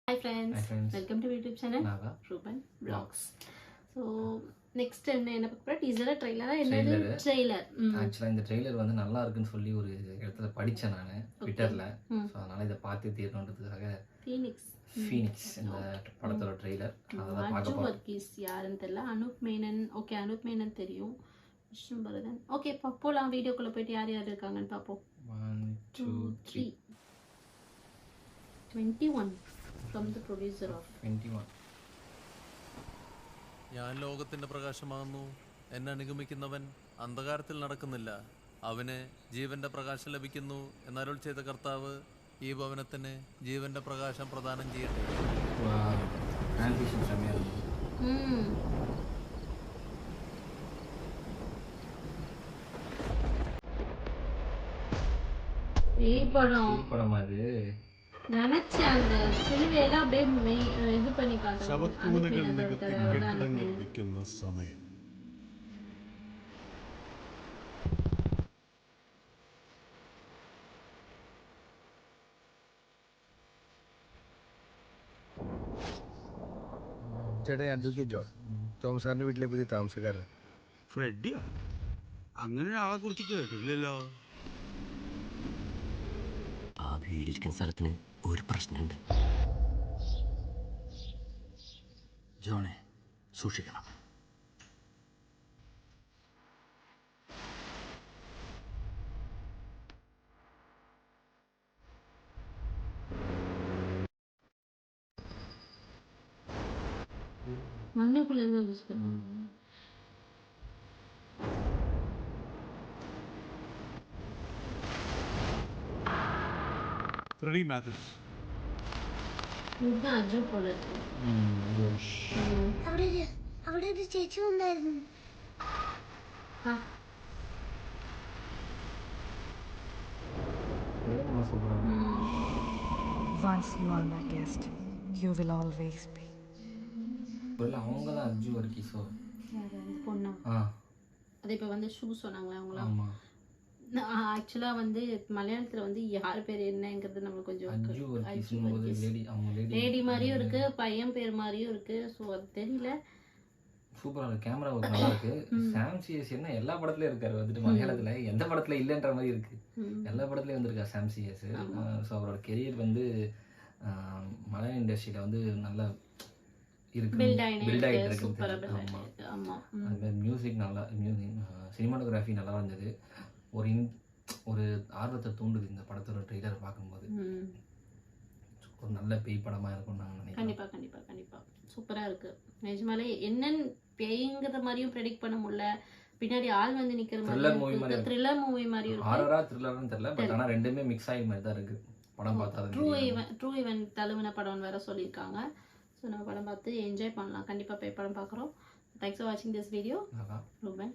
Hi friends, welcome to YouTube channel Ruben Vlogs. So next என்ன பார்க்க போறோம் டீசரா ட்ரைலரா என்னது ட்ரைலர் ஆக்சுவலா இந்த ட்ரைலர் வந்து நல்லா இருக்குன்னு சொல்லி ஒரு இடத்துல படிச்சேன் நான் ட்விட்டர்ல சோ அதனால இத பார்த்து தீரணும்ன்றதுக்காக ஃபீனிக்ஸ் இந்த படத்தோட ட்ரைலர் அத பார்க்க போறோம். வர்கீஸ் யாருன்னு தெரியல. அனூப் மேனன் ஓகே அனூப் மேனன் தெரியும். விஷ்ணு பரதன் ஓகே போலாம் வீடியோக்குள்ள போயிட்டு யார் யார் இருக்காங்கன்னு பாப்போம். 1 2 3 21 from the producer of 21. ഞാൻ ലോകത്തിന്റെ പ്രകാശമാകുന്നു. എന്നെ അനുഗമിക്കുന്നവൻ അന്ധകാരത്തിൽ നടക്കുന്നില്ല, അവന് ജീവന്റെ പ്രകാശം ലഭിക്കുന്നു എന്നരുൾ ചെയ്ത കർത്താവ് ഈ ഭവനത്തിന് ജീവന്റെ പ്രകാശം പ്രദാനം ചെയ്യട്ടെ. நினைச்சேன் அந்த சிலுவையெல்லாம் அப்படியே இது பண்ணி കാട്ടുന്ന സമയം ചേട്ടാ അഡ്വക്കേറ്റ് ജോൺ തോമസ് സാറിന്റെ വീട്ടിലെ പുതിയ താമസക്കാരൻ ഫ്രെഡിയോ? അങ്ങനെ ആളെ കുറിച്ച് കേട്ടില്ലല്ലോ. ആ വീടിരിക്കുന്ന സ്ഥലത്തിന് ഒരു പ്രശ്നമുണ്ട്. ജോണെ സൂക്ഷിക്കണം. ഫ്രെഡി മാത്യൂസ് അവിടെ ഒരു ചേച്ചി ഉണ്ടായിരുന്നു. Once you are my guest, you will always be. அவங்க தான் அர்ஜு வர்கீஸோ பொண்ணு. அது இப்போ வந்து ஷூ சொன்னாங்களே அவங்களா? ஆக்சுவலா வந்து மலையாளத்துல வந்து யார் பேர் என்னங்கிறது நம்மளுக்கு கொஞ்சம் லேடி மாதிரியும் இருக்கு, பையன் பேர் மாதிரியும் இருக்கு. ஸோ அது தெரியல. சூப்பரா இருக்கு, கேமரா ஒர்க் நல்லா இருக்கு. சாம் சிஎஸ் என்ன எல்லா படத்துலயும் இருக்காரு வந்துட்டு மலையாளத்துல, எந்த படத்துல இல்லைன்ற மாதிரி இருக்கு. எல்லா படத்துலயும் வந்திருக்காரு சாம் சிஎஸ். ஸோ அவரோட கெரியர் வந்து மலையாள இண்டஸ்ட்ரியில வந்து நல்லா இருக்கு, பில்ட் ஆகிட்டு இருக்கு. ஆமா அந்த மியூசிக் நல்லா, சினிமாட்டோகிராஃபி நல்லா இருந்தது. ஒரு ஆர்வத்தை தூண்டுது இந்த படத்தோட ட்ரெய்லர் பார்க்கும்போது. ஒரு நல்ல பேய் படமா இருக்கும் நான் நினைக்கிறேன். கண்டிப்பா கண்டிப்பா கண்டிப்பா சூப்பரா இருக்கு. நிஜமாலே என்னன்னு பேய்ங்கிற மாதிரியும் ப்ரெடிக்ட் பண்ண முடியல. பின்னாடி ஆள் வந்து நிக்கிற மாதிரி த்ரில்லர் மூவி மாதிரி இருக்கு. ஹாரரா த்ரில்லர்னு தெரியல, பட் ஆனா ரெண்டுமே மிக்ஸ் ஆகி மாதிரி தான் இருக்கு. படம் பார்த்தா ட்ரூ ஈவென்ட் தழுவின படம் வேற சொல்லியிருக்காங்க. ஸோ நம்ம படம் பார்த்து என்ஜாய் பண்ணலாம். கண்டிப்பா போய் படம் பார்க்குறோம். தேங்க்ஸ் ஃபார் வாட்சிங் திஸ் வீடியோ. ரூபன்.